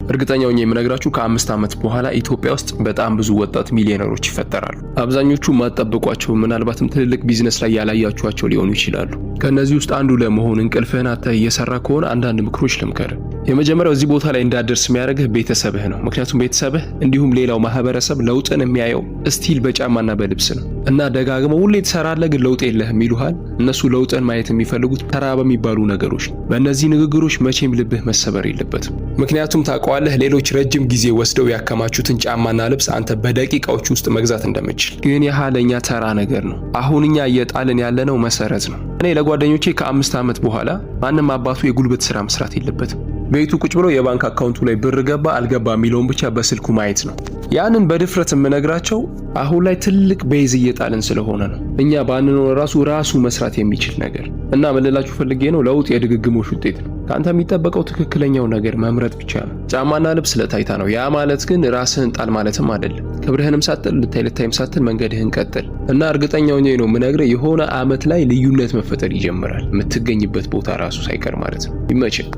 እርግጠኛው ነኝ የምነግራችሁ ከ5 ዓመት በኋላ ኢትዮጵያ ውስጥ በጣም ብዙ ወጣት ሚሊዮነሮች ይፈጠራሉ። አብዛኞቹ ማጠብቋቸው ምናልባትም ትልልቅ ቢዝነስ ላይ ያላያችኋቸው ሊሆኑ ይችላሉ። ከነዚህ ውስጥ አንዱ ለመሆን እንቅልፍህን አጥተህ እየሰራ ከሆነ አንዳንድ ምክሮች ልምከር። የመጀመሪያው እዚህ ቦታ ላይ እንዳደርስ የሚያደርግህ ቤተሰብህ ነው። ምክንያቱም ቤተሰብህ እንዲሁም ሌላው ማህበረሰብ ለውጥን የሚያየው ስቲል በጫማና በልብስ ነው እና ደጋግመው ሁሌ ትሰራለህ ግን ለውጥ የለህም ይሉሃል። እነሱ ለውጥን ማየት የሚፈልጉት ተራ በሚባሉ ነገሮች ነው። በእነዚህ ንግግሮች መቼም ልብህ መሰበር የለበትም። ምክንያቱም ታውቀዋለህ ሌሎች ረጅም ጊዜ ወስደው ያከማቹትን ጫማና ልብስ አንተ በደቂቃዎች ውስጥ መግዛት እንደምትችል። ግን ይህ ለኛ ተራ ነገር ነው። አሁን እኛ እየጣልን ያለነው መሰረት ነው። እኔ ለጓደኞቼ ከ5 ዓመት በኋላ ማንም አባቱ የጉልበት ስራ መስራት የለበትም። ቤቱ ቁጭ ብሎ የባንክ አካውንቱ ላይ ብር ገባ አልገባ የሚለውን ብቻ በስልኩ ማየት ነው። ያንን በድፍረት የምነግራቸው አሁን ላይ ትልቅ ቤዝ እየጣልን ስለሆነ ነው። እኛ ባንኖር ራሱ መስራት የሚችል ነገር እና ምልላችሁ ፈልጌ ነው ለውጥ የድግግሞሽ ውጤት ነው። ካንተ የሚጠበቀው ትክክለኛው ነገር መምረጥ ብቻ ነው። ጫማና ልብስ ለታይታ ነው። ያ ማለት ግን ራስህን ጣል ማለትም አይደለም። ክብርህንም ሳትል ልታይም ሳትል መንገድህን ቀጥል እና እርግጠኛው ነኝ ነው የምነግርህ የሆነ አመት ላይ ልዩነት መፈጠር ይጀምራል። የምትገኝበት ቦታ ራሱ ሳይቀር ማለት ነው። ይመችህ።